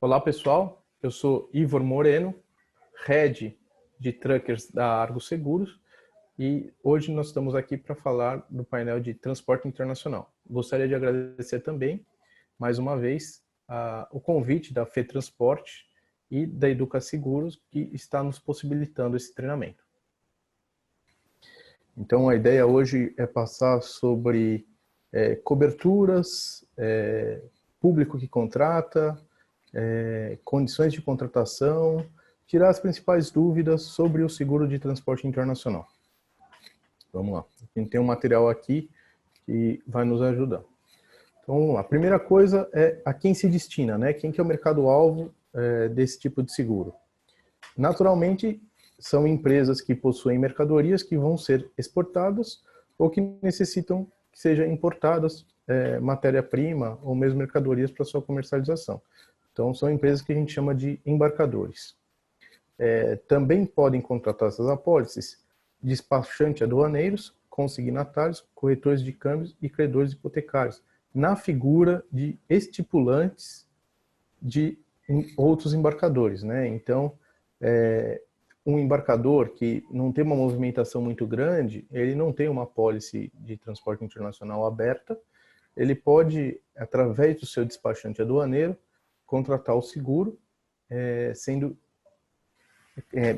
Olá pessoal, eu sou Ivor Moreno, Head de Truckers da Argo Seguros e hoje nós estamos aqui para falar do painel de transporte internacional. Gostaria de agradecer também, mais uma vez, o convite da FETransporte e da Educa Seguros que está nos possibilitando esse treinamento. Então a ideia hoje é passar sobre coberturas, público que contrata, condições de contratação, tirar as principais dúvidas sobre o seguro de transporte internacional. Vamos lá, a gente tem um material aqui que vai nos ajudar. Então vamos lá, a primeira coisa é a quem se destina, né? Quem que é o mercado-alvo desse tipo de seguro. Naturalmente, são empresas que possuem mercadorias que vão ser exportadas ou que necessitam que sejam importadas matéria-prima ou mesmo mercadorias para sua comercialização. Então, são empresas que a gente chama de embarcadores. Também podem contratar essas apólices despachantes aduaneiros, consignatários, corretores de câmbios e credores hipotecários, na figura de estipulantes de outros embarcadores, né? Então, um embarcador que não tem uma movimentação muito grande, ele não tem uma apólice de transporte internacional aberta, ele pode, através do seu despachante aduaneiro, contratar o seguro, sendo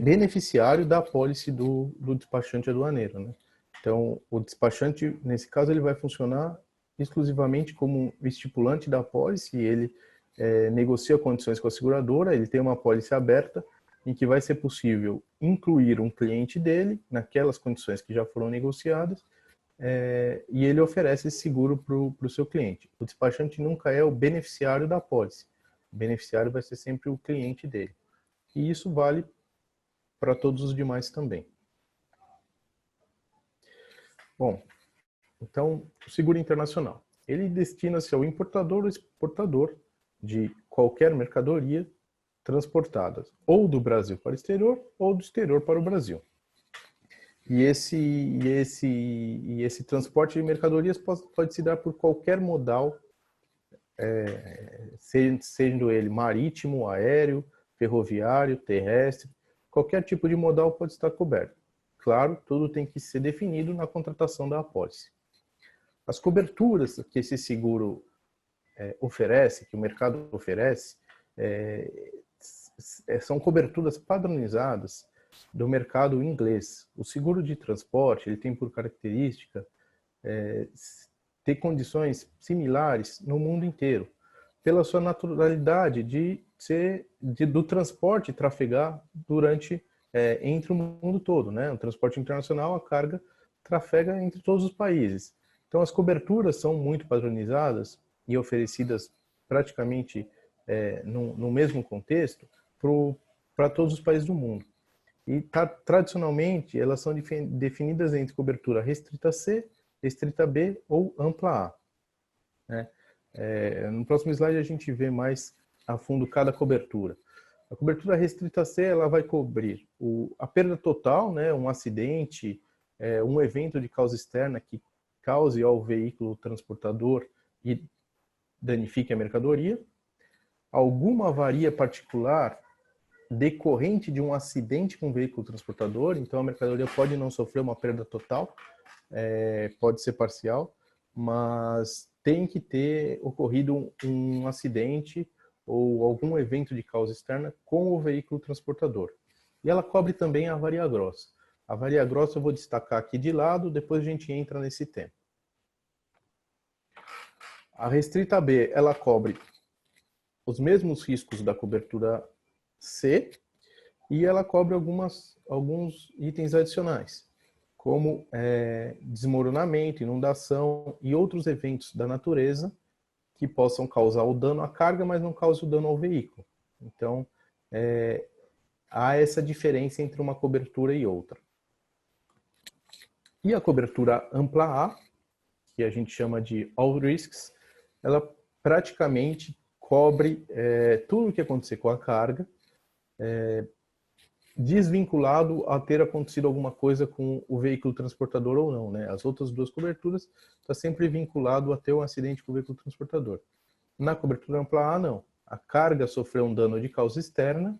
beneficiário da apólice do despachante aduaneiro, né? Então, o despachante, nesse caso, ele vai funcionar exclusivamente como um estipulante da apólice, ele negocia condições com a seguradora, ele tem uma apólice aberta, em que vai ser possível incluir um cliente dele naquelas condições que já foram negociadas, e ele oferece esse seguro para o seu cliente. O despachante nunca é o beneficiário da apólice. O beneficiário vai ser sempre o cliente dele. E isso vale para todos os demais também. Bom, então, o seguro internacional. Ele destina-se ao importador ou exportador de qualquer mercadoria transportadas ou do Brasil para o exterior ou do exterior para o Brasil. E esse transporte de mercadorias pode se dar por qualquer modal, sendo ele marítimo, aéreo, ferroviário, terrestre, qualquer tipo de modal pode estar coberto. Claro, tudo tem que ser definido na contratação da apólice. As coberturas que esse seguro oferece, que o mercado oferece, são coberturas padronizadas do mercado inglês. O seguro de transporte, ele tem por característica ter condições similares no mundo inteiro, pela sua naturalidade do transporte trafegar entre o mundo todo, né? O transporte internacional, a carga trafega entre todos os países. Então, as coberturas são muito padronizadas e oferecidas praticamente no mesmo contexto para todos os países do mundo. E tradicionalmente elas são definidas entre cobertura restrita C, restrita B ou ampla A, né? No próximo slide a gente vê mais a fundo cada cobertura. A cobertura restrita C ela vai cobrir a perda total, né, um acidente, um evento de causa externa que cause ao veículo transportador e danifique a mercadoria, alguma avaria particular decorrente de um acidente com o veículo transportador, então a mercadoria pode não sofrer uma perda total, pode ser parcial, mas tem que ter ocorrido um acidente ou algum evento de causa externa com o veículo transportador. E ela cobre também a avaria grossa. A avaria grossa eu vou destacar aqui de lado, depois a gente entra nesse tema. A restrita B, ela cobre os mesmos riscos da cobertura C e ela cobre alguns itens adicionais, como desmoronamento, inundação e outros eventos da natureza que possam causar o dano à carga, mas não causam o dano ao veículo. Então, há essa diferença entre uma cobertura e outra. E a cobertura ampla A, que a gente chama de All Risks, ela praticamente cobre tudo o que acontecer com a carga, desvinculado a ter acontecido alguma coisa com o veículo transportador ou não, né? As outras duas coberturas estão sempre vinculado a ter um acidente com o veículo transportador. Na cobertura ampla A, não. a carga sofreu um dano de causa externa,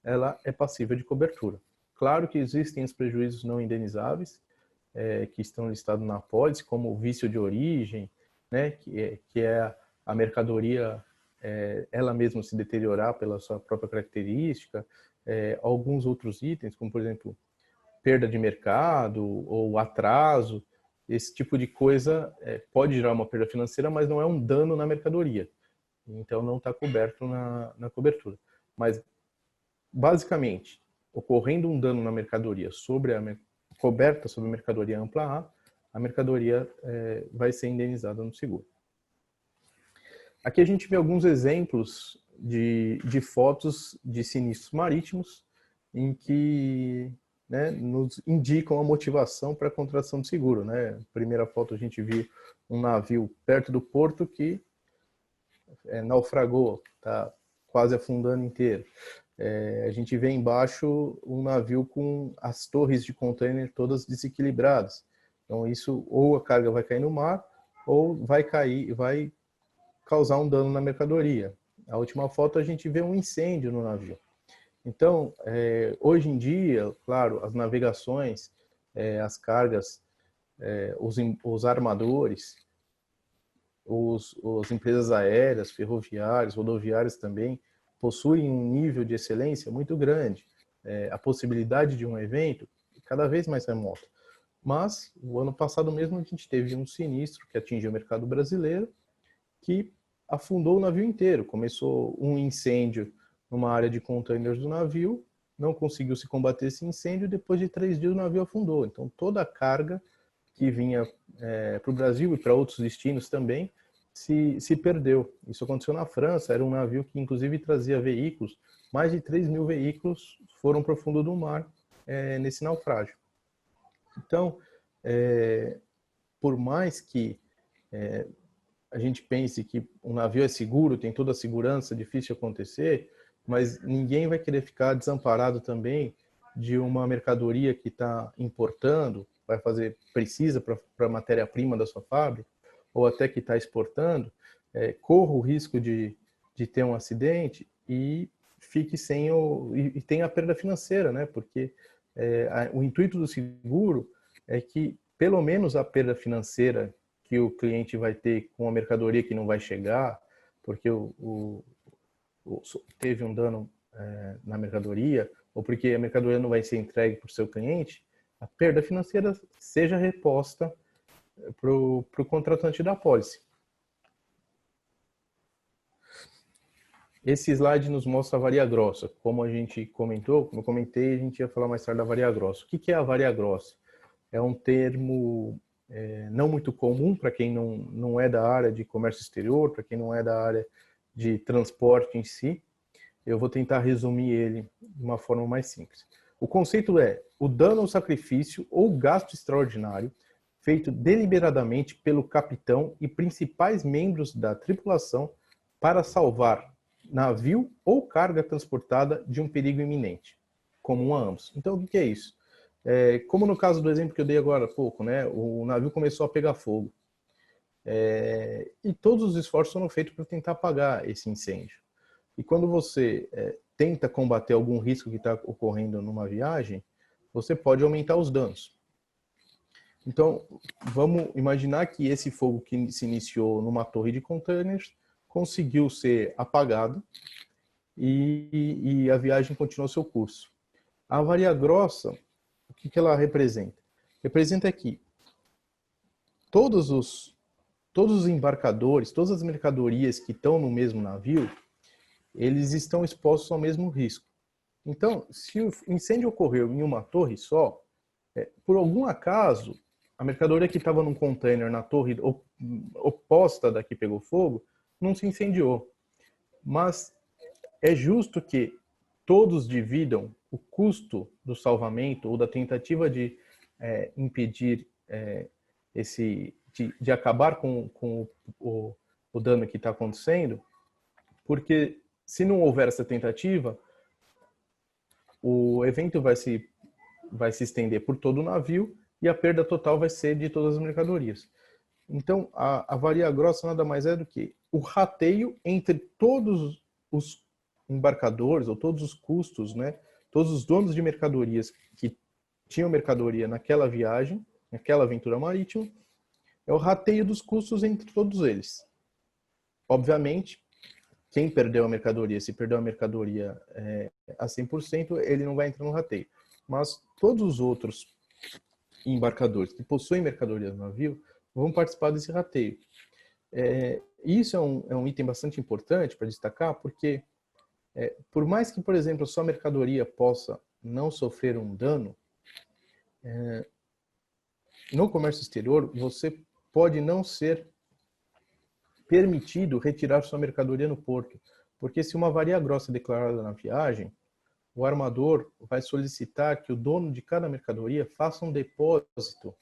ela é passível de cobertura. Claro que existem os prejuízos não indenizáveis, que estão listados na apólice, como o vício de origem, né, que é a mercadoria ela mesma se deteriorar pela sua própria característica, alguns outros itens, como por exemplo, perda de mercado ou atraso, esse tipo de coisa pode gerar uma perda financeira, mas não é um dano na mercadoria. Então não está coberto na cobertura. Mas, basicamente, ocorrendo um dano na mercadoria coberta sobre a mercadoria ampla A mercadoria vai ser indenizada no seguro. Aqui a gente vê alguns exemplos de fotos de sinistros marítimos em que, né, nos indicam a motivação para a contratação de seguro. Né? Primeira foto a gente viu um navio perto do porto que naufragou, está quase afundando inteiro. A gente vê embaixo um navio com as torres de container todas desequilibradas. Então isso, ou a carga vai cair no mar, ou vai causar um dano na mercadoria. A última foto a gente vê um incêndio no navio. Então, hoje em dia, claro, as navegações, as cargas, os armadores, as empresas aéreas, ferroviárias, rodoviárias também, possuem um nível de excelência muito grande. A possibilidade de um evento cada vez mais remota. Mas, o ano passado mesmo, a gente teve um sinistro que atingiu o mercado brasileiro, que afundou o navio inteiro. Começou um incêndio numa área de containers do navio, não conseguiu se combater esse incêndio, depois de 3 dias o navio afundou. Então, toda a carga que vinha para o Brasil e para outros destinos também se perdeu. Isso aconteceu na França, era um navio que inclusive trazia veículos, mais de 3.000 veículos foram para o fundo do mar nesse naufrágio. Então, por mais que a gente pense que um navio é seguro, tem toda a segurança, difícil de acontecer, mas ninguém vai querer ficar desamparado também de uma mercadoria que está importando, precisa para a matéria-prima da sua fábrica, ou até que está exportando, corra o risco de ter um acidente e fique e tenha a perda financeira, né? Porque o intuito do seguro é que pelo menos a perda financeira que o cliente vai ter com a mercadoria que não vai chegar, porque teve um dano na mercadoria, ou porque a mercadoria não vai ser entregue para o seu cliente, a perda financeira seja reposta para o contratante da apólice. Esse slide nos mostra a varia grossa. Como a gente comentou, como eu comentei, a gente ia falar mais tarde da varia grossa. O que é a varia grossa? É um termo não muito comum para quem não é da área de comércio exterior, para quem não é da área de transporte em si. Eu vou tentar resumir ele de uma forma mais simples. O conceito é o dano ou sacrifício ou gasto extraordinário feito deliberadamente pelo capitão e principais membros da tripulação para salvar navio ou carga transportada de um perigo iminente, comum a ambos. Então, o que é isso? Como no caso do exemplo que eu dei agora há pouco, né? O navio começou a pegar fogo. E todos os esforços foram feitos para tentar apagar esse incêndio. E quando você tenta combater algum risco que está ocorrendo numa viagem, você pode aumentar os danos. Então, vamos imaginar que esse fogo que se iniciou numa torre de containers conseguiu ser apagado e a viagem continuou seu curso. A varia grossa, o que ela representa? Representa que todos os embarcadores, todas as mercadorias que estão no mesmo navio, eles estão expostos ao mesmo risco. Então, se o incêndio ocorreu em uma torre só, por algum acaso, a mercadoria que estava num container na torre oposta da que pegou fogo, não se incendiou. Mas é justo que todos dividam o custo do salvamento ou da tentativa de impedir de acabar com o dano que está acontecendo, porque se não houver essa tentativa, o evento vai se estender por todo o navio e a perda total vai ser de todas as mercadorias. Então, a varia grossa nada mais é do que o rateio entre todos os embarcadores ou todos os custos, né, todos os donos de mercadorias que tinham mercadoria naquela viagem, naquela aventura marítima, é o rateio dos custos entre todos eles. Obviamente, quem perdeu a mercadoria, se perdeu a mercadoria a 100%, ele não vai entrar no rateio. Mas todos os outros embarcadores que possuem mercadoria no navio vão participar desse rateio. Isso é um item bastante importante para destacar, porque por mais que, por exemplo, a sua mercadoria possa não sofrer um dano, no comércio exterior, você pode não ser permitido retirar sua mercadoria no porto, porque se uma avaria grossa é declarada na viagem, o armador vai solicitar que o dono de cada mercadoria faça um depósito.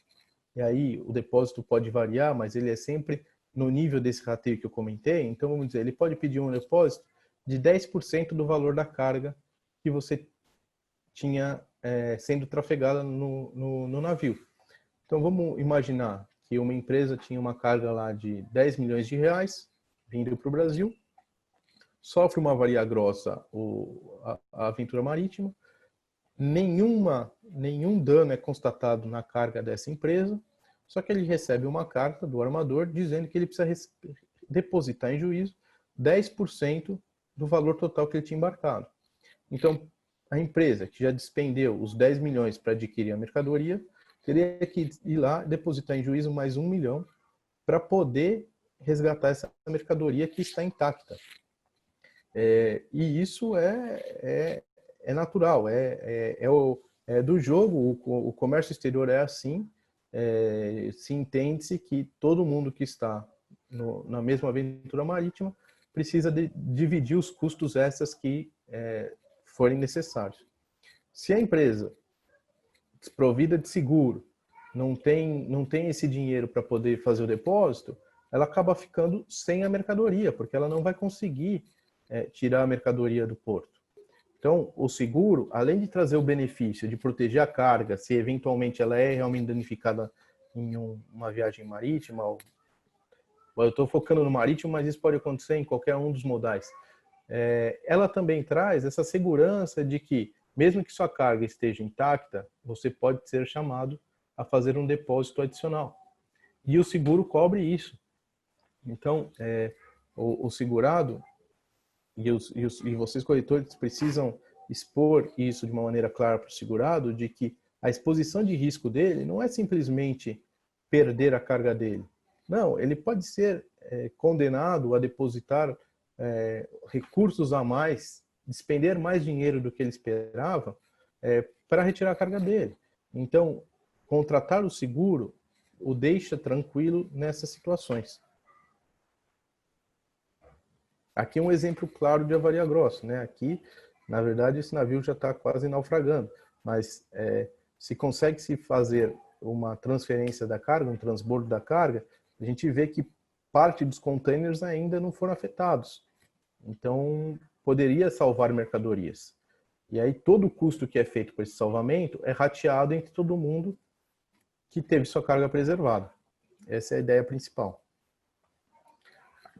E aí o depósito pode variar, mas ele é sempre no nível desse rateio que eu comentei. Então, vamos dizer, ele pode pedir um depósito de 10% do valor da carga que você tinha sendo trafegada no navio. Então, vamos imaginar que uma empresa tinha uma carga lá de 10 milhões de reais vindo para o Brasil, sofre uma avaria grossa a aventura marítima, nenhum dano é constatado na carga dessa empresa, só que ele recebe uma carta do armador dizendo que ele precisa depositar em juízo 10% do valor total que ele tinha embarcado. Então, a empresa que já despendeu os 10 milhões para adquirir a mercadoria, teria que ir lá depositar em juízo mais 1 milhão para poder resgatar essa mercadoria que está intacta. E isso é natural, do jogo, o comércio exterior é assim, se entende-se que todo mundo que está na mesma aventura marítima precisa dividir os custos extras que forem necessários. Se a empresa desprovida de seguro, não tem esse dinheiro para poder fazer o depósito, ela acaba ficando sem a mercadoria, porque ela não vai conseguir tirar a mercadoria do porto. Então, o seguro, além de trazer o benefício de proteger a carga, se eventualmente ela é realmente danificada em uma viagem marítima, eu estou focando no marítimo, mas isso pode acontecer em qualquer um dos modais. Ela também traz essa segurança de que, mesmo que sua carga esteja intacta, você pode ser chamado a fazer um depósito adicional. E o seguro cobre isso. Então, o segurado e vocês, corretores, precisam expor isso de uma maneira clara para o segurado, de que a exposição de risco dele não é simplesmente perder a carga dele. Não, ele pode ser condenado a depositar recursos a mais, despender mais dinheiro do que ele esperava para retirar a carga dele. Então, contratar o seguro o deixa tranquilo nessas situações. Aqui um exemplo claro de avaria grossa, né? Aqui, na verdade, esse navio já está quase naufragando, mas se consegue se fazer uma transferência da carga, um transbordo da carga, a gente vê que parte dos containers ainda não foram afetados. Então, poderia salvar mercadorias. E aí todo o custo que é feito por esse salvamento é rateado entre todo mundo que teve sua carga preservada. Essa é a ideia principal.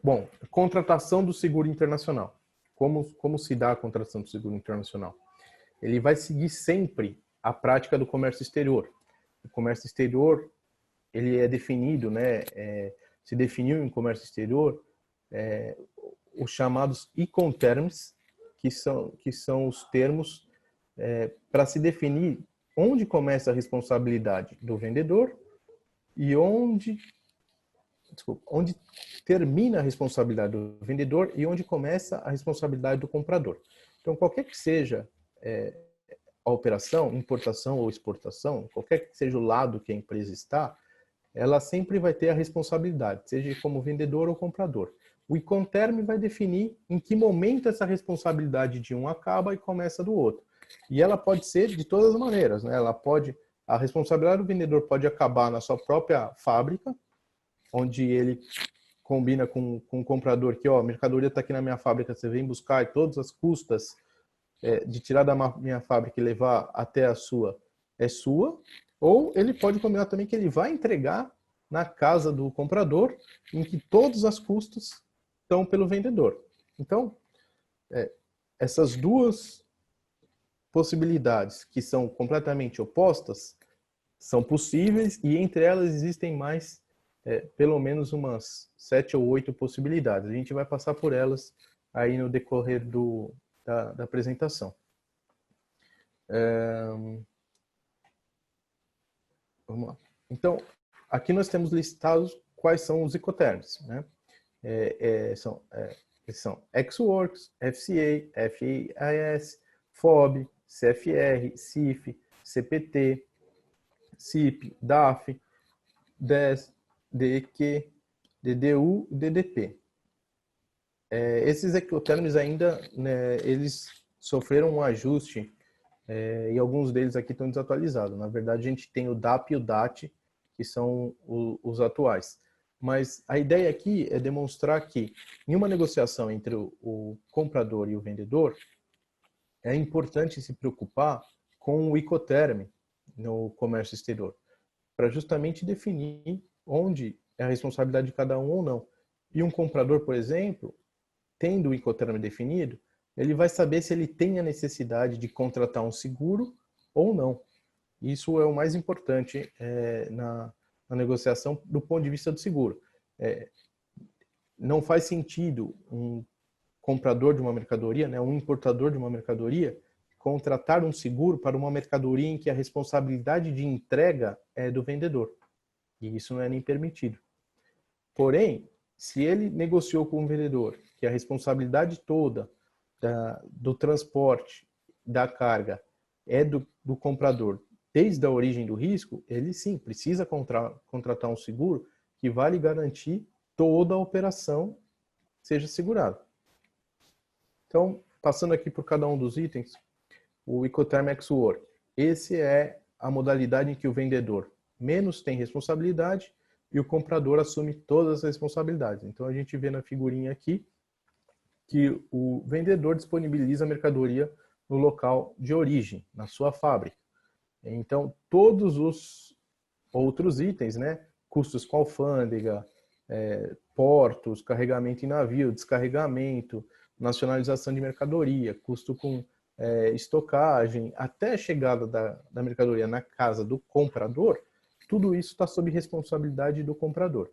Bom, contratação do seguro internacional. Como se dá a contratação do seguro internacional? Ele vai seguir sempre a prática do comércio exterior. O comércio exterior, ele é definido, né? Se definiu em comércio exterior os chamados Incoterms, que são os termos para se definir onde começa a responsabilidade do vendedor e onde termina a responsabilidade do vendedor e onde começa a responsabilidade do comprador. Então, qualquer que seja a operação, importação ou exportação, qualquer que seja o lado que a empresa está, ela sempre vai ter a responsabilidade, seja como vendedor ou comprador. O Incoterm vai definir em que momento essa responsabilidade de um acaba e começa do outro. E ela pode ser de todas as maneiras, né? A responsabilidade do vendedor pode acabar na sua própria fábrica, onde ele combina com o comprador que, a mercadoria está aqui na minha fábrica, você vem buscar e todas as custas de tirar da minha fábrica e levar até a sua é sua. Ou ele pode combinar também que ele vai entregar na casa do comprador, em que todas as custas estão pelo vendedor. Então, essas duas possibilidades que são completamente opostas são possíveis e entre elas existem mais, pelo menos umas 7 ou 8 possibilidades. A gente vai passar por elas aí no decorrer da apresentação. Vamos lá. Então, aqui nós temos listados quais são os Incoterms, né? São XWorks, FCA, FAIS, FOB, CFR, CIF, CPT, CIP, DAF, DES, DEQ, DDU e DDP. Esses Incoterms ainda, né, eles sofreram um ajuste e alguns deles aqui estão desatualizados. Na verdade, a gente tem o DAP e o DAT, que são os atuais. Mas a ideia aqui é demonstrar que em uma negociação entre o comprador e o vendedor, é importante se preocupar com o Incoterm no comércio exterior, para justamente definir onde é a responsabilidade de cada um ou não. E um comprador, por exemplo, tendo o Incoterm definido, ele vai saber se ele tem a necessidade de contratar um seguro ou não. Isso é o mais importante na negociação do ponto de vista do seguro. Não faz sentido um comprador de uma mercadoria, né, um importador de uma mercadoria, contratar um seguro para uma mercadoria em que a responsabilidade de entrega é do vendedor. E isso não é nem permitido. Porém, se ele negociou com o vendedor que a responsabilidade toda do transporte da carga é do comprador desde a origem do risco, ele sim precisa contratar um seguro que vai lhe garantir toda a operação seja segurada. Então, passando aqui por cada um dos itens, o Incoterm XWorks. Esse é a modalidade em que o vendedor menos tem responsabilidade e o comprador assume todas as responsabilidades. Então, a gente vê na figurinha aqui que o vendedor disponibiliza a mercadoria no local de origem, na sua fábrica. Então, todos os outros itens, né, custos com alfândega, portos, carregamento em navio, descarregamento, nacionalização de mercadoria, custo com estocagem, até a chegada da mercadoria na casa do comprador, tudo isso está sob responsabilidade do comprador.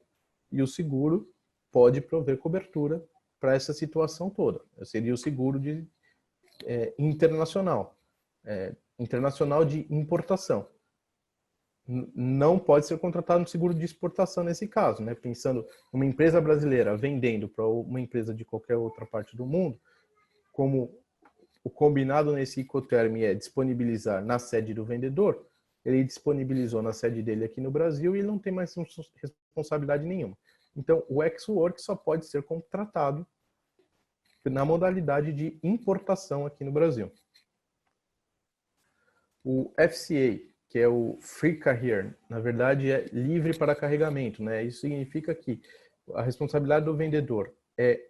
E o seguro pode prover cobertura para essa situação toda. Seria o seguro internacional, internacional de importação. Não pode ser contratado um seguro de exportação nesse caso, né? Pensando uma empresa brasileira vendendo para uma empresa de qualquer outra parte do mundo, como o combinado nesse Incoterm é disponibilizar na sede do vendedor, ele disponibilizou na sede dele aqui no Brasil e ele não tem mais responsabilidade nenhuma. Então, o XWorks só pode ser contratado na modalidade de importação aqui no Brasil. O FCA, que é o Free Carrier, na verdade é livre para carregamento, né? Isso significa que a responsabilidade do vendedor é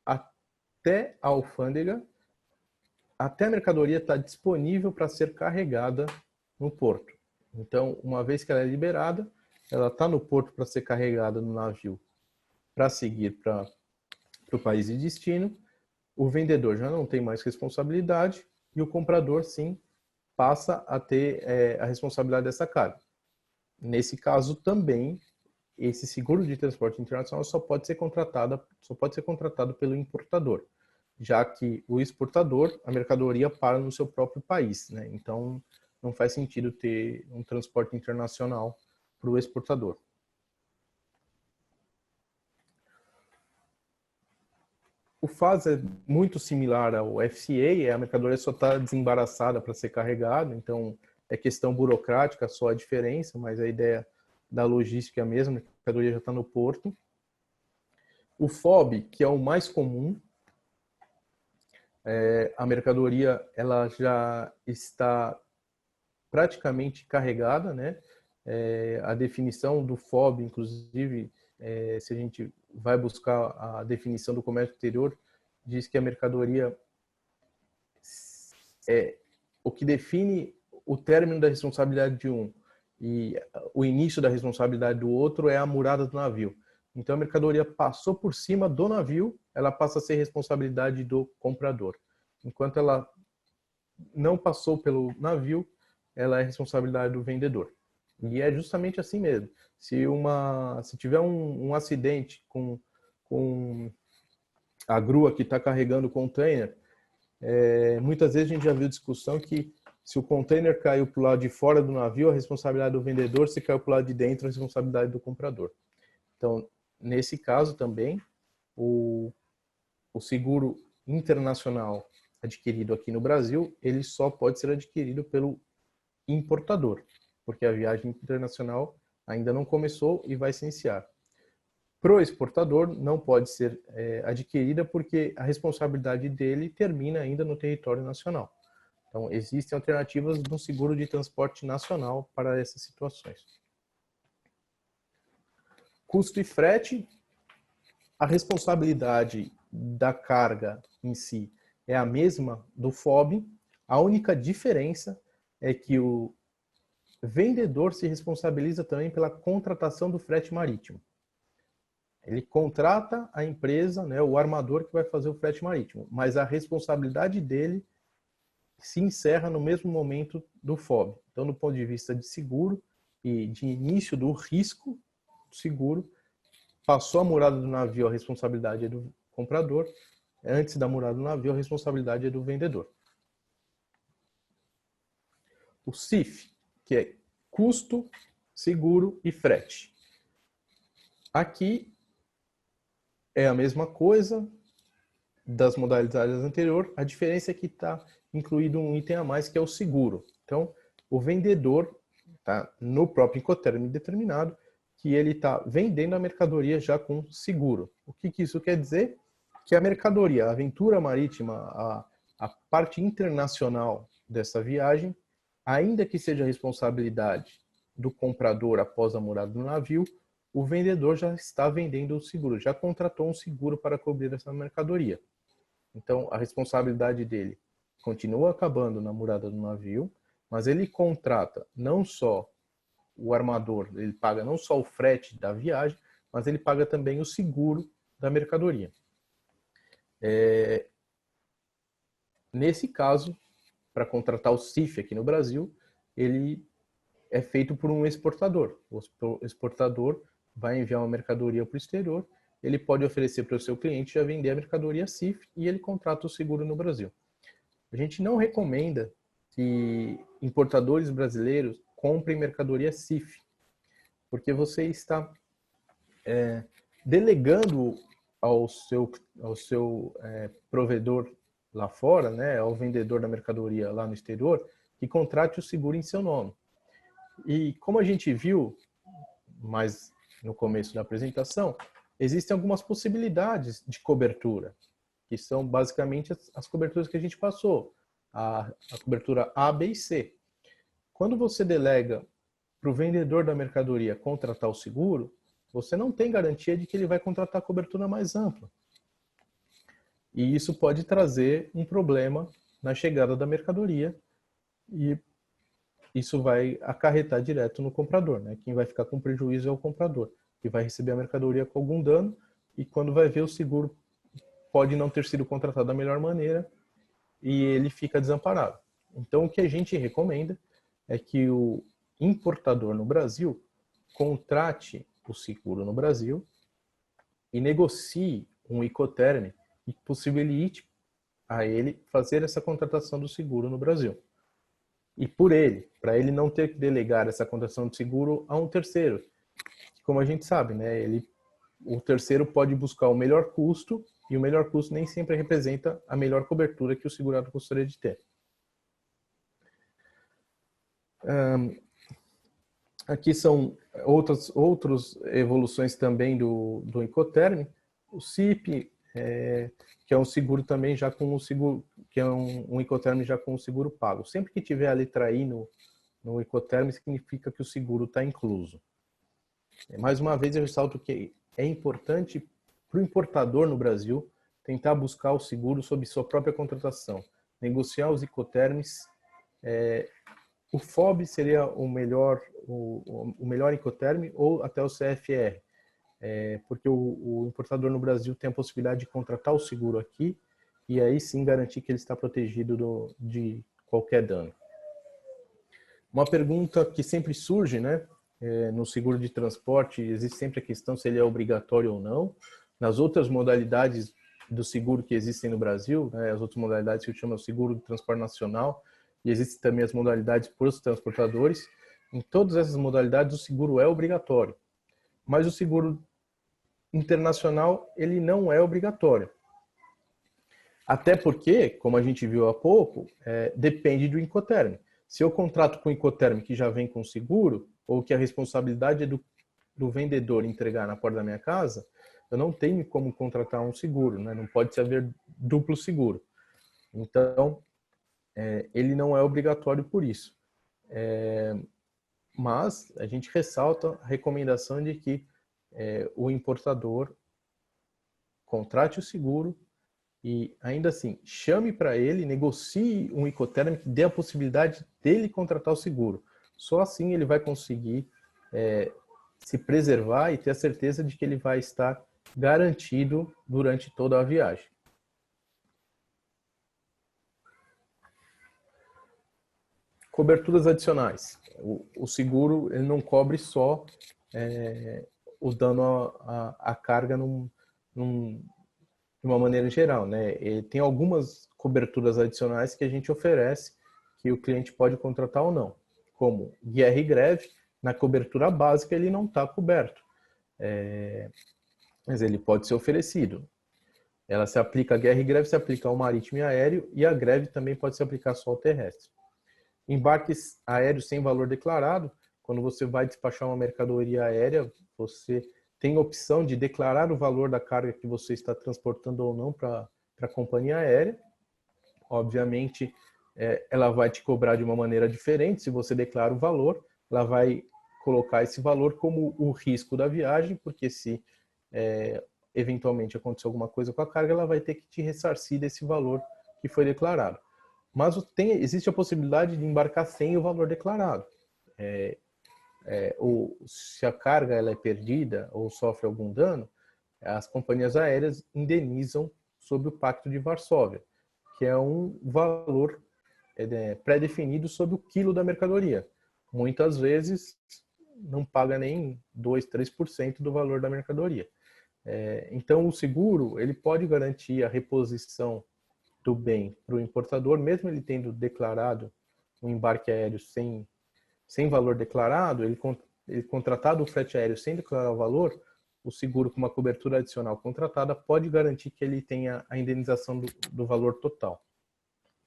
até a alfândega, até a mercadoria estar disponível para ser carregada no porto. Então, uma vez que ela é liberada, ela está no porto para ser carregada no navio para seguir para o país de destino, o vendedor já não tem mais responsabilidade e o comprador, sim, passa a ter a responsabilidade dessa carga. Nesse caso também, esse seguro de transporte internacional só pode ser contratado pelo importador, já que o exportador, a mercadoria para no seu próprio país, né? Então, não faz sentido ter um transporte internacional para o exportador. O FAS é muito similar ao FCA, a mercadoria só está desembaraçada para ser carregada, então é questão burocrática só a diferença, mas a ideia da logística é a mesma, a mercadoria já está no porto. O FOB, que é o mais comum, a mercadoria ela já está praticamente carregada, né? A definição do FOB, inclusive, se a gente vai buscar a definição do comércio exterior, diz que a mercadoria o que define o término da responsabilidade de um e o início da responsabilidade do outro é a murada do navio. Então a mercadoria passou por cima do navio, ela passa a ser responsabilidade do comprador. Enquanto ela não passou pelo navio, ela é responsabilidade do vendedor. E é justamente assim mesmo. Se tiver um acidente com a grua que está carregando o container, muitas vezes a gente já viu discussão que se o container caiu para o lado de fora do navio, a responsabilidade do vendedor; se caiu para o lado de dentro, a responsabilidade do comprador. Então, nesse caso também, o seguro internacional adquirido aqui no Brasil, ele só pode ser adquirido pelo importador, porque a viagem internacional ainda não começou e vai se iniciar. Pro exportador não pode ser adquirida porque a responsabilidade dele termina ainda no território nacional. Então, existem alternativas no seguro de transporte nacional para essas situações. Custo e frete. A responsabilidade da carga em si é a mesma do FOB. A única diferença é que o vendedor se responsabiliza também pela contratação do frete marítimo. Ele contrata a empresa, né, o armador que vai fazer o frete marítimo, mas a responsabilidade dele se encerra no mesmo momento do FOB. Então, do ponto de vista de seguro e de início do risco do seguro, passou a murada do navio, a responsabilidade é do comprador; antes da murada do navio, a responsabilidade é do vendedor. O CIF, que é custo, seguro e frete. Aqui é a mesma coisa das modalidades anteriores, a diferença é que está incluído um item a mais, que é o seguro. Então, o vendedor, tá no próprio Incoterm determinado, que ele está vendendo a mercadoria já com seguro. O que isso quer dizer? Que a mercadoria, a aventura marítima, a parte internacional dessa viagem, ainda que seja responsabilidade do comprador após a murada do navio, o vendedor já está vendendo o seguro, já contratou um seguro para cobrir essa mercadoria. Então, a responsabilidade dele continua acabando na murada do navio, mas ele contrata não só o armador, ele paga não só o frete da viagem, mas ele paga também o seguro da mercadoria. Nesse caso, para contratar o CIF aqui no Brasil, ele é feito por um exportador. O exportador vai enviar uma mercadoria para o exterior, ele pode oferecer para o seu cliente já vender a mercadoria CIF e ele contrata o seguro no Brasil. A gente não recomenda que importadores brasileiros comprem mercadoria CIF, porque você está delegando ao seu provedor lá fora, né, ao vendedor da mercadoria lá no exterior, que contrate o seguro em seu nome. E como a gente viu mais no começo da apresentação, existem algumas possibilidades de cobertura, que são basicamente as coberturas que a gente passou, a cobertura A, B e C. Quando você delega para o vendedor da mercadoria contratar o seguro, você não tem garantia de que ele vai contratar a cobertura mais ampla. E isso pode trazer um problema na chegada da mercadoria e isso vai acarretar direto no comprador, né? Quem vai ficar com prejuízo é o comprador, que vai receber a mercadoria com algum dano e quando vai ver o seguro pode não ter sido contratado da melhor maneira e ele fica desamparado. Então, o que a gente recomenda é que o importador no Brasil contrate o seguro no Brasil e negocie um Incoterm e possibilite a ele fazer essa contratação do seguro no Brasil. E por ele, para ele não ter que delegar essa contratação de seguro a um terceiro. Como a gente sabe, né, o terceiro pode buscar o melhor custo e o melhor custo nem sempre representa a melhor cobertura que o segurado gostaria de ter. Aqui são outras evoluções também do Incoterm. O CIP, que é um seguro também já com o seguro, que é um Incoterm já com o seguro pago. Sempre que tiver a letra I no Incoterm, significa que o seguro está incluso. Mais uma vez eu ressalto que é importante para o importador no Brasil tentar buscar o seguro sob sua própria contratação, negociar os Incoterms. O FOB seria o melhor Incoterm ou até o CFR. porque o importador no Brasil tem a possibilidade de contratar o seguro aqui e aí sim garantir que ele está protegido de qualquer dano. Uma pergunta que sempre surge, né, no seguro de transporte, existe sempre a questão se ele é obrigatório ou não. Nas outras modalidades do seguro que existem no Brasil, né, as outras modalidades que chamam seguro de transporte nacional, e existem também as modalidades para os transportadores. Em todas essas modalidades o seguro é obrigatório, mas o seguro internacional ele não é obrigatório. Até porque, como a gente viu há pouco, depende do Incoterm. Se eu contrato com o Incoterm que já vem com seguro, ou que a responsabilidade é do vendedor entregar na porta da minha casa, eu não tenho como contratar um seguro, né? Não pode haver duplo seguro. Então, ele não é obrigatório por isso. Mas a gente ressalta a recomendação de que o importador contrate o seguro e, ainda assim, chame para ele, negocie um Incoterm que dê a possibilidade dele contratar o seguro. Só assim ele vai conseguir se preservar e ter a certeza de que ele vai estar garantido durante toda a viagem. Coberturas adicionais. O seguro ele não cobre só o dano à carga de uma maneira geral, né? Ele tem algumas coberturas adicionais que a gente oferece que o cliente pode contratar ou não, como guerra e greve. Na cobertura básica ele não está coberto, mas ele pode ser oferecido. Ela se aplica a guerra e greve, se aplica ao marítimo e aéreo, e a greve também pode se aplicar só ao terrestre. Embarques aéreos sem valor declarado, quando você vai despachar uma mercadoria aérea, você tem a opção de declarar o valor da carga que você está transportando ou não para a companhia aérea. Obviamente, ela vai te cobrar de uma maneira diferente. Se você declara o valor, ela vai colocar esse valor como o risco da viagem, porque se eventualmente acontecer alguma coisa com a carga, ela vai ter que te ressarcir desse valor que foi declarado. Mas existe a possibilidade de embarcar sem o valor declarado. Ou se a carga ela é perdida ou sofre algum dano, as companhias aéreas indenizam sob o Pacto de Varsóvia, que é um valor pré-definido sobre o quilo da mercadoria. Muitas vezes não paga nem 2, 3% do valor da mercadoria. Então o seguro ele pode garantir a reposição do bem para o importador, mesmo ele tendo declarado um embarque aéreo sem valor declarado, ele contratado o frete aéreo sem declarar o valor, o seguro com uma cobertura adicional contratada pode garantir que ele tenha a indenização do valor total.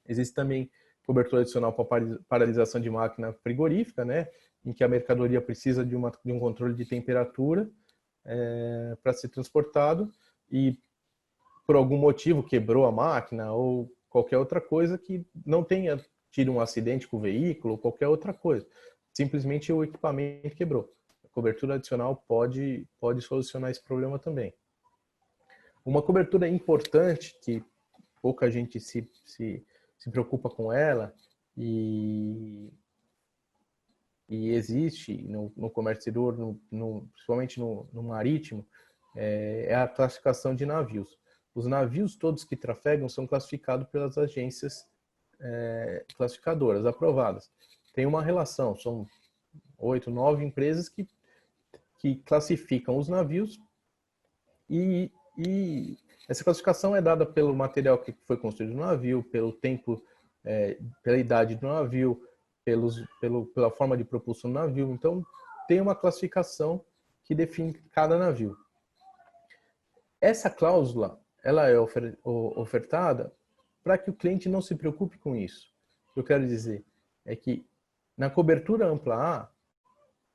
Existe também cobertura adicional para paralisação de máquina frigorífica, né, em que a mercadoria precisa de um controle de temperatura para ser transportado e por algum motivo quebrou a máquina ou qualquer outra coisa que não tenha tido um acidente com o veículo ou qualquer outra coisa. Simplesmente o equipamento quebrou. A cobertura adicional pode solucionar esse problema também. Uma cobertura importante que pouca gente se preocupa com ela e existe no comércio exterior, principalmente no marítimo, é a classificação de navios. Os navios todos que trafegam são classificados pelas agências classificadoras aprovadas. Tem uma relação, são 8, 9 empresas que classificam os navios e essa classificação é dada pelo material que foi construído no navio, pelo tempo, pela idade do navio, pela forma de propulsão do navio. Então, tem uma classificação que define cada navio. Essa cláusula ela é ofertada para que o cliente não se preocupe com isso. O que eu quero dizer é que na cobertura ampla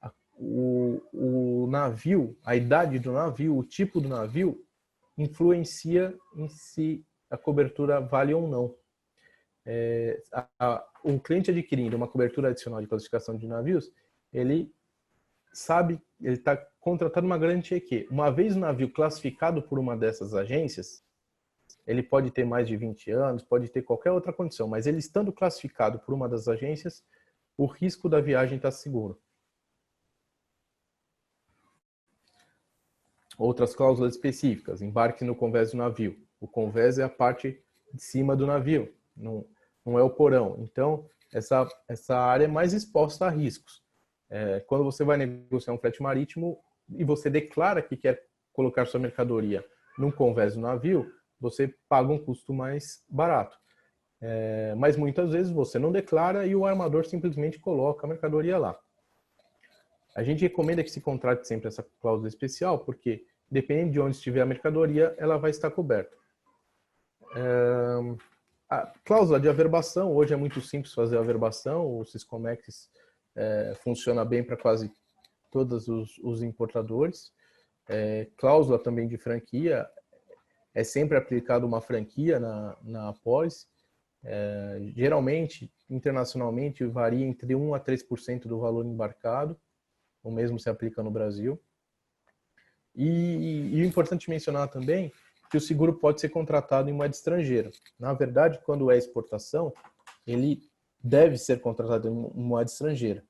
A, o navio, a idade do navio, o tipo do navio, influencia em se a cobertura vale ou não. O cliente adquirindo uma cobertura adicional de classificação de navios, ele sabe, ele está contratando uma garantia que, uma vez o navio classificado por uma dessas agências, ele pode ter mais de 20 anos, pode ter qualquer outra condição, mas ele estando classificado por uma das agências, o risco da viagem está seguro. Outras cláusulas específicas, embarque no convés do navio. O convés é a parte de cima do navio, não é o porão. Então, essa área é mais exposta a riscos. Quando você vai negociar um frete marítimo e você declara que quer colocar sua mercadoria num convés do navio, você paga um custo mais barato. Mas muitas vezes você não declara e o armador simplesmente coloca a mercadoria lá. A gente recomenda que se contrate sempre essa cláusula especial, porque dependendo de onde estiver a mercadoria, ela vai estar coberta. A cláusula de averbação, hoje é muito simples fazer a averbação, o Syscomex funciona bem para quase todos os importadores. Cláusula também de franquia, é sempre aplicada uma franquia na apólice. Geralmente, internacionalmente, varia entre 1 a 3% do valor embarcado, o mesmo se aplica no Brasil. E é importante mencionar também que o seguro pode ser contratado em moeda estrangeira. Na verdade, quando é exportação, ele deve ser contratado em moeda estrangeira.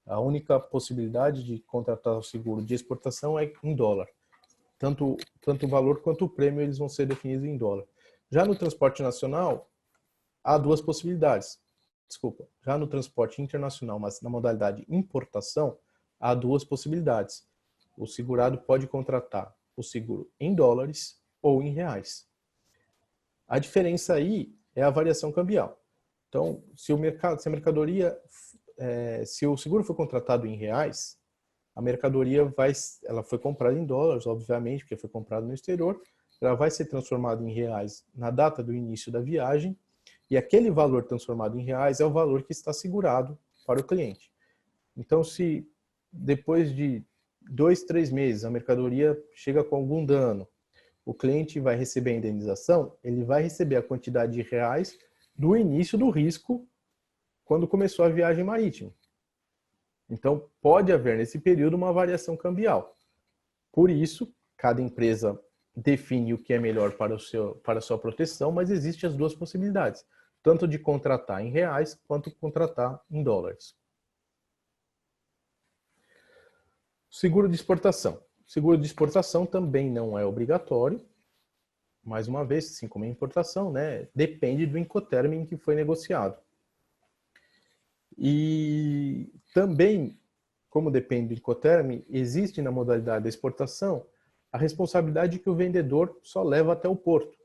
A única possibilidade de contratar o seguro de exportação é em dólar. Tanto o valor quanto o prêmio eles vão ser definidos em dólar. Já no transporte nacional, há duas possibilidades. Já no transporte internacional, mas na modalidade importação, há duas possibilidades. O segurado pode contratar o seguro em dólares ou em reais. A diferença aí é a variação cambial. Então, se o seguro for contratado em reais, a mercadoria ela foi comprada em dólares, obviamente, porque foi comprada no exterior, ela vai ser transformada em reais na data do início da viagem, e aquele valor transformado em reais é o valor que está segurado para o cliente. Então, se depois de 2, 3 meses a mercadoria chega com algum dano, o cliente vai receber a indenização, ele vai receber a quantidade de reais do início do risco quando começou a viagem marítima. Então, pode haver nesse período uma variação cambial. Por isso, cada empresa define o que é melhor para a sua proteção, mas existem as duas possibilidades, tanto de contratar em reais quanto contratar em dólares. Seguro de exportação. Seguro de exportação também não é obrigatório. Mais uma vez, assim como a importação, né, depende do Incoterm em que foi negociado. E também, como depende do Incoterm, existe na modalidade da exportação a responsabilidade que o vendedor só leva até o porto.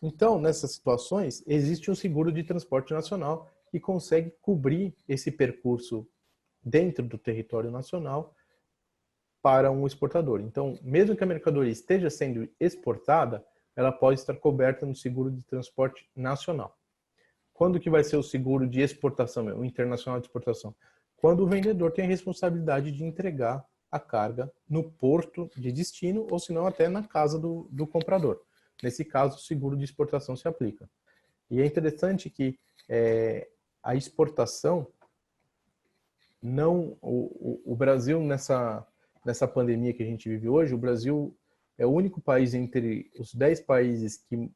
Então, nessas situações, existe um seguro de transporte nacional que consegue cobrir esse percurso dentro do território nacional para um exportador. Então, mesmo que a mercadoria esteja sendo exportada, ela pode estar coberta no seguro de transporte nacional. Quando que vai ser o seguro de exportação, o internacional de exportação? Quando o vendedor tem a responsabilidade de entregar a carga no porto de destino, ou se não até na casa do comprador. Nesse caso, o seguro de exportação se aplica. E é interessante que a exportação, o Brasil, nessa pandemia que a gente vive hoje, o Brasil é o único país entre os 10 países que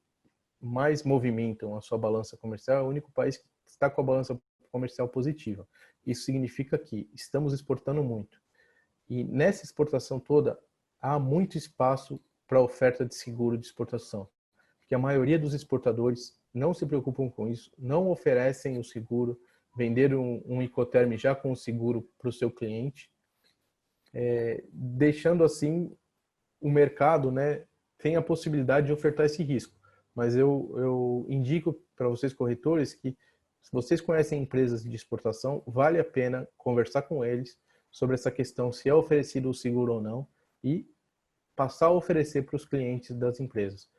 mais movimentam a sua balança comercial, é o único país que está com a balança comercial positiva. Isso significa que estamos exportando muito. E nessa exportação toda, há muito espaço para a oferta de seguro de exportação. Porque a maioria dos exportadores não se preocupam com isso, não oferecem o seguro, vender um Incoterm já com o seguro para o seu cliente, deixando assim o mercado, né, tem a possibilidade de ofertar esse risco. Mas eu indico para vocês corretores que, se vocês conhecem empresas de exportação, vale a pena conversar com eles sobre essa questão, se é oferecido o seguro ou não, e passar a oferecer para os clientes das empresas.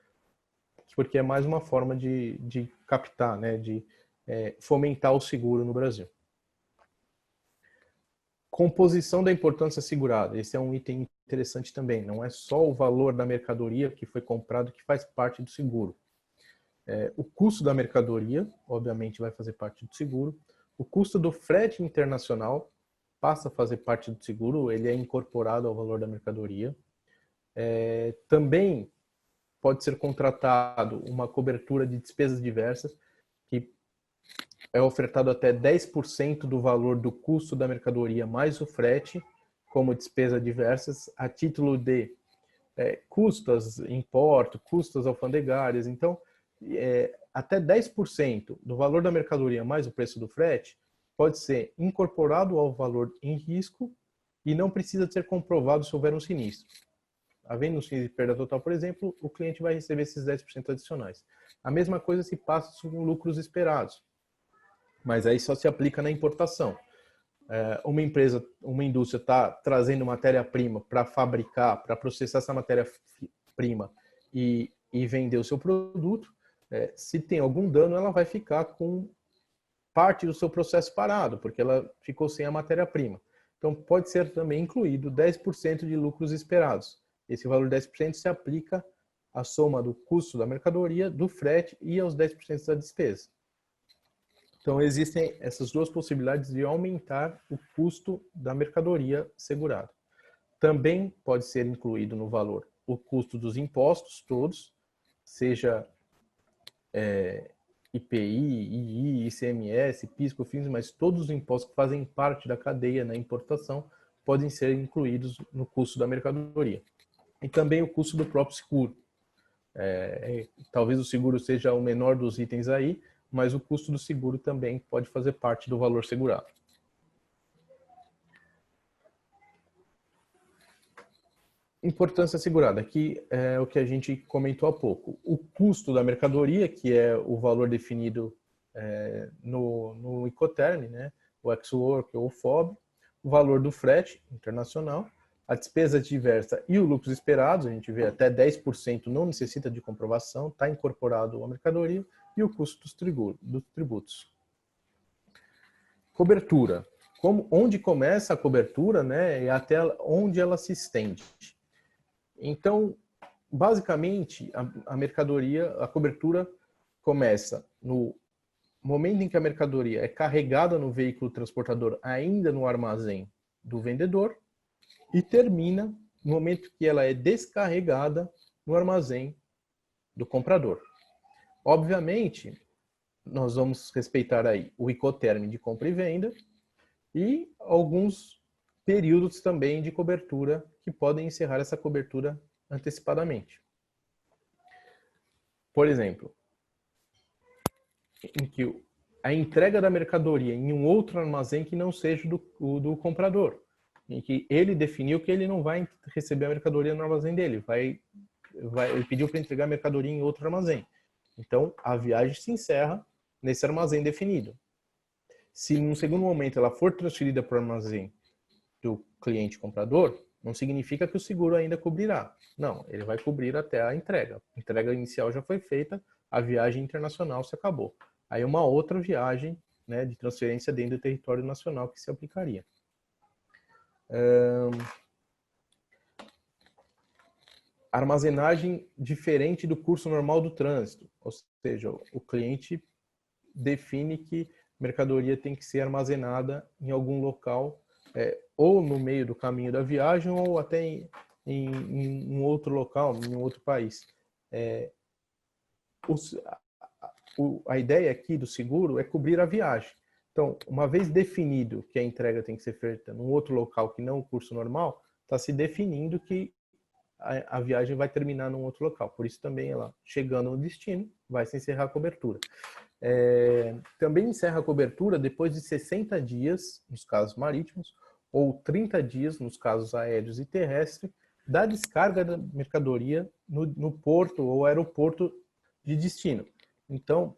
Porque é mais uma forma de captar, né, de fomentar o seguro no Brasil. Composição da importância segurada. Esse é um item interessante também. Não é só o valor da mercadoria que foi comprado que faz parte do seguro. O custo da mercadoria, obviamente, vai fazer parte do seguro. O custo do frete internacional passa a fazer parte do seguro, ele é incorporado ao valor da mercadoria. Também pode ser contratado uma cobertura de despesas diversas, que é ofertado até 10% do valor do custo da mercadoria mais o frete, como despesa diversas, a título de custas importo, custas alfandegárias. Então, até 10% do valor da mercadoria mais o preço do frete pode ser incorporado ao valor em risco e não precisa ser comprovado se houver um sinistro. Havendo um sinistro de perda total, por exemplo, o cliente vai receber esses 10% adicionais. A mesma coisa se passa com lucros esperados, mas aí só se aplica na importação. Uma empresa, uma indústria está trazendo matéria-prima para fabricar, para processar essa matéria-prima e vender o seu produto, se tem algum dano, ela vai ficar com parte do seu processo parado, porque ela ficou sem a matéria-prima. Então, pode ser também incluído 10% de lucros esperados. Esse valor de 10% se aplica à soma do custo da mercadoria, do frete e aos 10% da despesa. Então, existem essas duas possibilidades de aumentar o custo da mercadoria segurada. Também pode ser incluído no valor o custo dos impostos todos, seja IPI, II, ICMS, PIS, COFINS, mas todos os impostos que fazem parte da cadeia na importação podem ser incluídos no custo da mercadoria. E também o custo do próprio seguro. Talvez o seguro seja o menor dos itens aí, mas o custo do seguro também pode fazer parte do valor segurado. Importância segurada, aqui é o que a gente comentou há pouco. O custo da mercadoria, que é o valor definido no Incoterm, né? O ex-work ou o FOB, o valor do frete internacional, a despesa diversa e os lucros esperados, a gente vê até 10% não necessita de comprovação, está incorporado a mercadoria, e o custo dos tributos. Cobertura. Onde começa a cobertura, né, e até onde ela se estende. Então, basicamente, a mercadoria, a cobertura começa no momento em que a mercadoria é carregada no veículo transportador, ainda no armazém do vendedor, e termina no momento que ela é descarregada no armazém do comprador. Obviamente, nós vamos respeitar aí o Incoterm de compra e venda e alguns períodos também de cobertura que podem encerrar essa cobertura antecipadamente. Por exemplo, em que a entrega da mercadoria em um outro armazém que não seja do comprador, em que ele definiu que ele não vai receber a mercadoria no armazém dele, ele pediu para entregar a mercadoria em outro armazém. Então, a viagem se encerra nesse armazém definido. Se num segundo momento ela for transferida para o armazém do cliente comprador, não significa que o seguro ainda cobrirá. Não, ele vai cobrir até a entrega. A entrega inicial já foi feita, a viagem internacional se acabou. Aí uma outra viagem, né, de transferência dentro do território nacional que se aplicaria. Armazenagem diferente do curso normal do trânsito, ou seja, o cliente define que mercadoria tem que ser armazenada em algum local, ou no meio do caminho da viagem, ou até em um outro local, em um outro país. A ideia aqui do seguro é cobrir a viagem. Então, uma vez definido que a entrega tem que ser feita num outro local que não o curso normal, está se definindo que a viagem vai terminar num outro local. Por isso também ela, chegando no destino, vai se encerrar a cobertura. Também encerra a cobertura depois de 60 dias, nos casos marítimos, ou 30 dias, nos casos aéreos e terrestres, da descarga da mercadoria no porto ou aeroporto de destino. Então,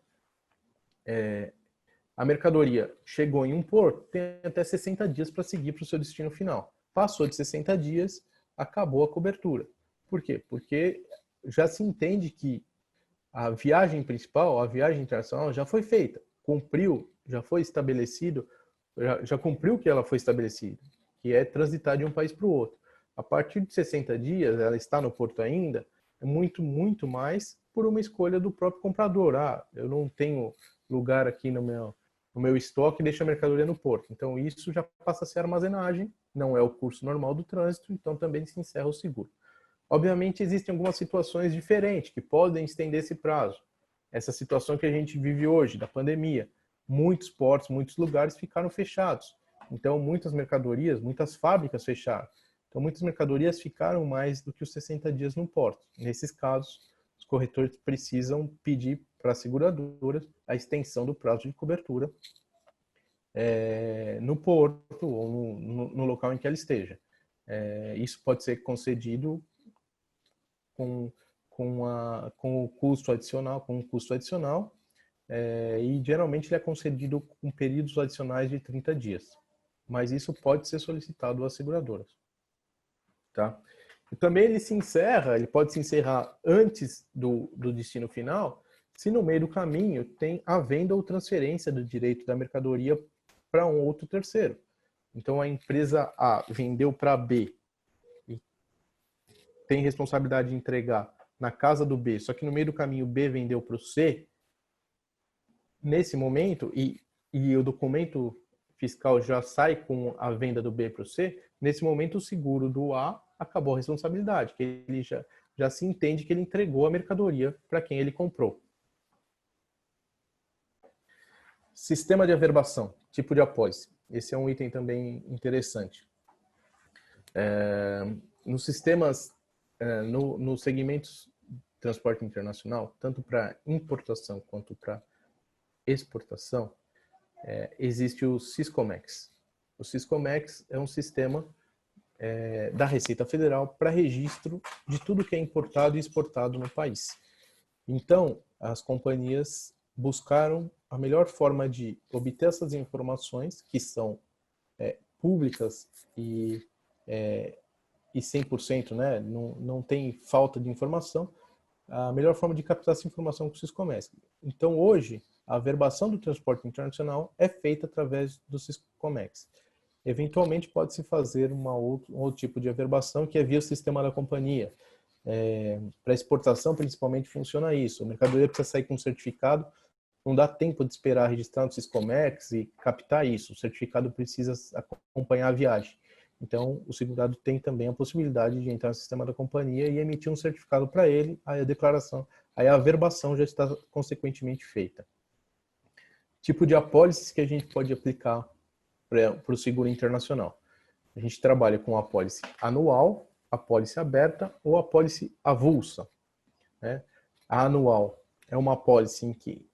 a mercadoria chegou em um porto, tem até 60 dias para seguir para o seu destino final. Passou de 60 dias, acabou a cobertura. Por quê? Porque já se entende que a viagem principal, a viagem internacional, já foi feita, cumpriu, já foi estabelecido, já cumpriu o que ela foi estabelecida, que é transitar de um país para o outro. A partir de 60 dias, ela está no porto ainda, é muito, muito mais por uma escolha do próprio comprador. Eu não tenho lugar aqui no meu estoque, deixa a mercadoria no porto. Então, isso já passa a ser armazenagem, não é o curso normal do trânsito, então também se encerra o seguro. Obviamente, existem algumas situações diferentes que podem estender esse prazo. Essa situação que a gente vive hoje, da pandemia. Muitos portos, muitos lugares ficaram fechados. Então, muitas mercadorias, muitas fábricas fecharam. Então, muitas mercadorias ficaram mais do que os 60 dias no porto. Nesses casos, os corretores precisam pedir para a seguradora a extensão do prazo de cobertura no porto ou no local em que ela esteja. Isso pode ser concedido com o custo adicional, e geralmente ele é concedido com períodos adicionais de 30 dias. Mas isso pode ser solicitado às seguradoras. Tá? E também ele pode se encerrar antes do destino final, se no meio do caminho tem a venda ou transferência do direito da mercadoria para um outro terceiro. Então a empresa A vendeu para B e tem responsabilidade de entregar na casa do B, só que no meio do caminho o B vendeu para o C, nesse momento, e o documento fiscal já sai com a venda do B para o C, nesse momento o seguro do A acabou a responsabilidade, que ele já se entende que ele entregou a mercadoria para quem ele comprou. Sistema de averbação, tipo de apólice. Esse é um item também interessante. Nos sistemas, nos segmentos de transporte internacional, tanto para importação quanto para exportação, existe o Siscomex. O Siscomex é um sistema da Receita Federal para registro de tudo que é importado e exportado no país. Então, as companhias buscaram a melhor forma de obter essas informações, que são públicas e 100%, né? Não tem falta de informação, a melhor forma de captar essa informação com o Siscomex. Então, hoje, a averbação do transporte internacional é feita através do Siscomex. Eventualmente, pode-se fazer um outro tipo de averbação, que é via o sistema da companhia. Para exportação, principalmente, funciona isso. A mercadoria precisa sair com um certificado, não dá tempo de esperar registrar no Siscomex e captar isso. O certificado precisa acompanhar a viagem. Então, o segurado tem também a possibilidade de entrar no sistema da companhia e emitir um certificado para ele, aí a averbação já está consequentemente feita. Tipo de apólices que a gente pode aplicar para o seguro internacional. A gente trabalha com apólice anual, apólice aberta ou apólice avulsa. Né? A anual é uma apólice em que,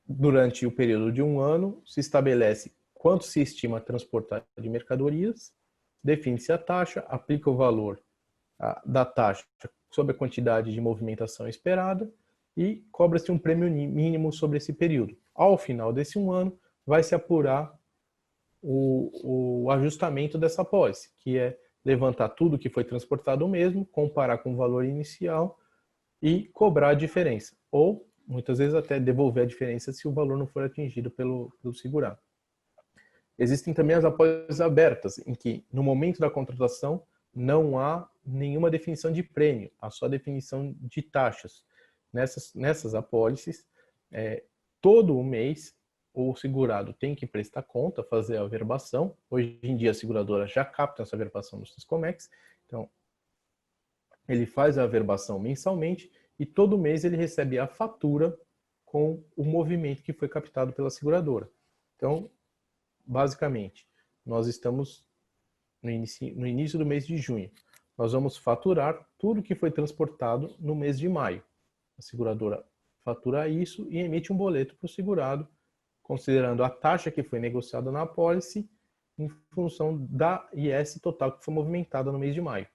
durante o período de um ano, se estabelece quanto se estima transportar de mercadorias, define-se a taxa, aplica o valor da taxa sobre a quantidade de movimentação esperada e cobra-se um prêmio mínimo sobre esse período. Ao final desse um ano, vai se apurar o ajustamento dessa apólice, que é levantar tudo que foi transportado mesmo, comparar com o valor inicial e cobrar a diferença. Ou, muitas vezes, até devolver a diferença se o valor não for atingido pelo segurado. Existem também as apólices abertas, em que, no momento da contratação, não há nenhuma definição de prêmio, há só definição de taxas. Nessas apólices, todo o mês, o segurado tem que prestar conta, fazer a averbação. Hoje em dia, a seguradora já capta essa averbação no Siscomex. Então, ele faz a averbação mensalmente e todo mês ele recebe a fatura com o movimento que foi captado pela seguradora. Então, basicamente, nós estamos no início do mês de junho. Nós vamos faturar tudo que foi transportado no mês de maio. A seguradora fatura isso e emite um boleto para o segurado, considerando a taxa que foi negociada na apólice em função da IS total que foi movimentada no mês de maio.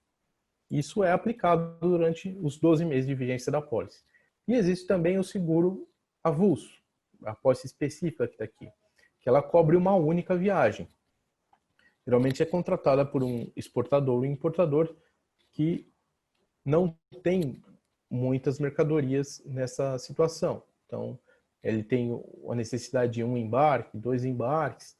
Isso é aplicado durante os 12 meses de vigência da apólice. E existe também o seguro avulso, a apólice específica que está aqui, que ela cobre uma única viagem. Geralmente é contratada por um exportador ou importador que não tem muitas mercadorias nessa situação. Então, ele tem a necessidade de um embarque, 2 embarques,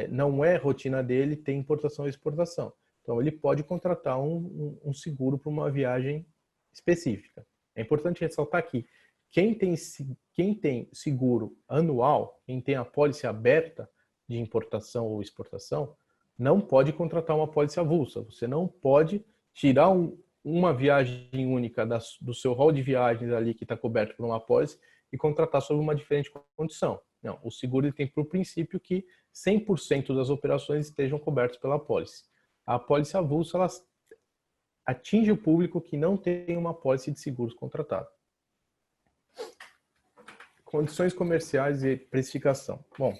não é rotina dele ter importação e exportação. Então, ele pode contratar um seguro para uma viagem específica. É importante ressaltar que quem tem seguro anual, quem tem a apólice aberta de importação ou exportação, não pode contratar uma apólice avulsa. Você não pode tirar uma viagem única do seu rol de viagens ali que está coberto por uma apólice e contratar sob uma diferente condição. Não, o seguro ele tem por princípio que 100% das operações estejam cobertas pela apólice. a apólice avulso ela atinge o público que não tem uma apólice de seguros contratada. Condições comerciais e precificação. Bom,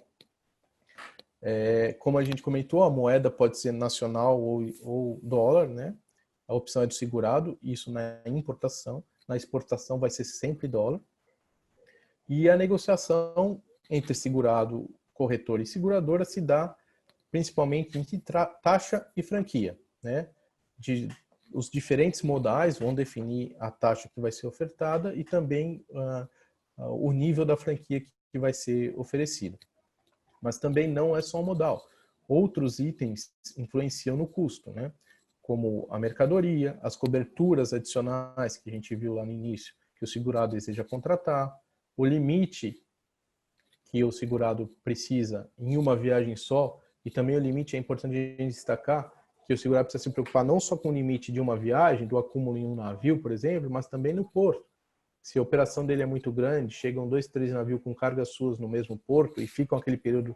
como a gente comentou, a moeda pode ser nacional ou dólar, né? A opção é do segurado, isso na importação. Na exportação vai ser sempre dólar. E a negociação entre segurado, corretor e seguradora se dá principalmente entre taxa e franquia, né? Os diferentes modais vão definir a taxa que vai ser ofertada e também o nível da franquia que vai ser oferecida. Mas também não é só o modal. Outros itens influenciam no custo, né? Como a mercadoria, as coberturas adicionais que a gente viu lá no início, que o segurado deseja contratar, o limite que o segurado precisa em uma viagem só, e também o limite, é importante a gente destacar, que o segurado precisa se preocupar não só com o limite de uma viagem, do acúmulo em um navio, por exemplo, mas também no porto. Se a operação dele é muito grande, chegam 2, 3 navios com cargas suas no mesmo porto e ficam aquele período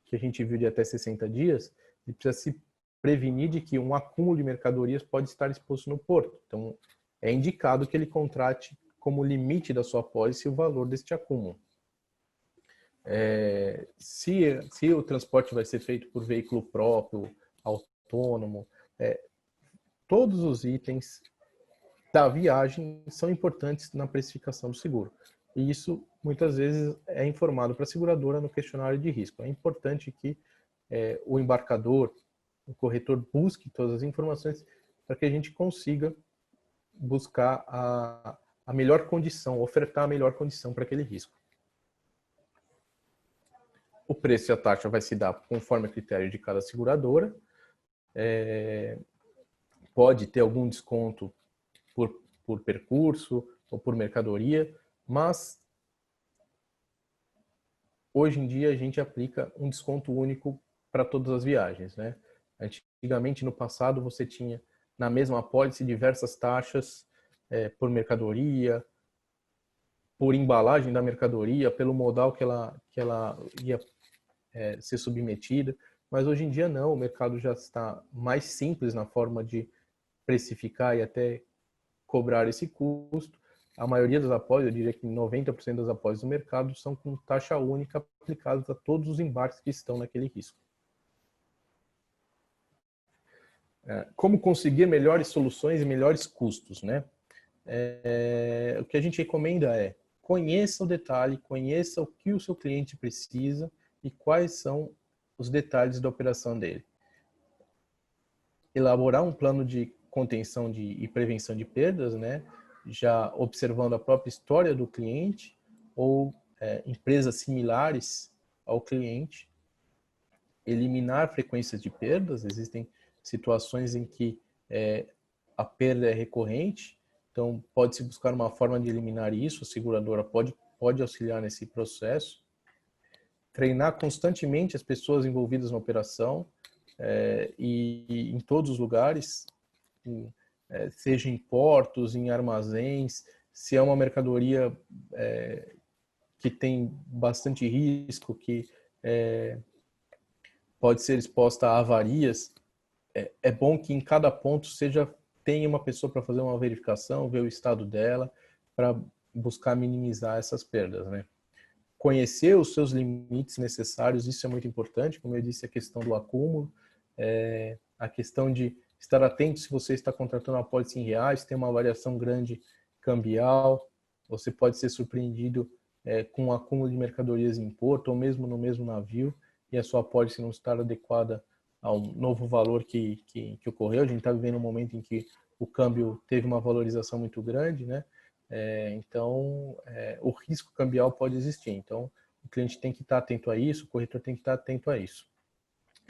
que a gente viu de até 60 dias, ele precisa se prevenir de que um acúmulo de mercadorias pode estar exposto no porto. Então, é indicado que ele contrate como limite da sua apólice o valor deste acúmulo. Se o transporte vai ser feito por veículo próprio, autônomo, todos os itens da viagem são importantes na precificação do seguro. E isso, muitas vezes, é informado para a seguradora no questionário de risco. É importante que o embarcador, o corretor, busque todas as informações para que a gente consiga buscar a melhor condição, ofertar a melhor condição para aquele risco. O preço e a taxa vai se dar conforme a critério de cada seguradora. Pode ter algum desconto por percurso ou por mercadoria, mas hoje em dia a gente aplica um desconto único para todas as viagens, né? Antigamente, no passado, você tinha na mesma apólice diversas taxas por mercadoria, por embalagem da mercadoria, pelo modal que ela ia ser submetida, mas hoje em dia não, o mercado já está mais simples na forma de precificar e até cobrar esse custo. A maioria das apólices, eu diria que 90% das apólices do mercado são com taxa única aplicadas a todos os embarques que estão naquele risco. Como conseguir melhores soluções e melhores custos, né? O que a gente recomenda é conheça o detalhe, conheça o que o seu cliente precisa e quais são os detalhes da operação dele. Elaborar um plano de contenção e prevenção de perdas, né? Já observando a própria história do cliente ou empresas similares ao cliente. Eliminar frequências de perdas, existem situações em que a perda é recorrente, então pode-se buscar uma forma de eliminar isso, a seguradora pode auxiliar nesse processo. Treinar constantemente as pessoas envolvidas na operação e em todos os lugares, seja em portos, em armazéns, se é uma mercadoria que tem bastante risco, que pode ser exposta a avarias, é bom que em cada ponto tenha uma pessoa para fazer uma verificação, ver o estado dela, para buscar minimizar essas perdas, né? Conhecer os seus limites necessários, isso é muito importante, como eu disse, a questão do acúmulo, a questão de estar atento se você está contratando uma apólice em reais, tem uma variação grande cambial, você pode ser surpreendido com um acúmulo de mercadorias em porto, ou mesmo no mesmo navio, e a sua apólice não estar adequada ao novo valor que ocorreu. A gente está vivendo um momento em que o câmbio teve uma valorização muito grande, né? Então, o risco cambial pode existir. Então, o cliente tem que estar atento a isso, o corretor tem que estar atento a isso.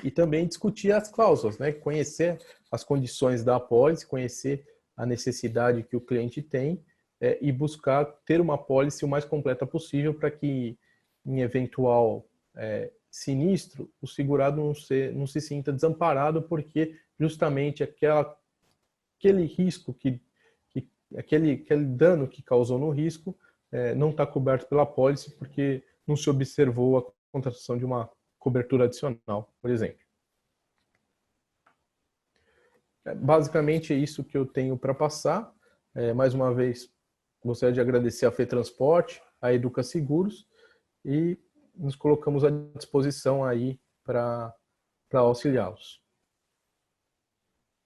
E também discutir as cláusulas, né? Conhecer as condições da apólice, conhecer a necessidade que o cliente tem e buscar ter uma apólice o mais completa possível para que, em eventual sinistro, o segurado não se sinta desamparado, porque justamente aquele risco, aquele dano que causou no risco não está coberto pela apólice, porque não se observou a contratação de uma cobertura adicional, por exemplo. Basicamente é isso que eu tenho para passar. Mais uma vez, gostaria de agradecer a FETransporte, a Educa Seguros, e nos colocamos à disposição aí para auxiliá-los.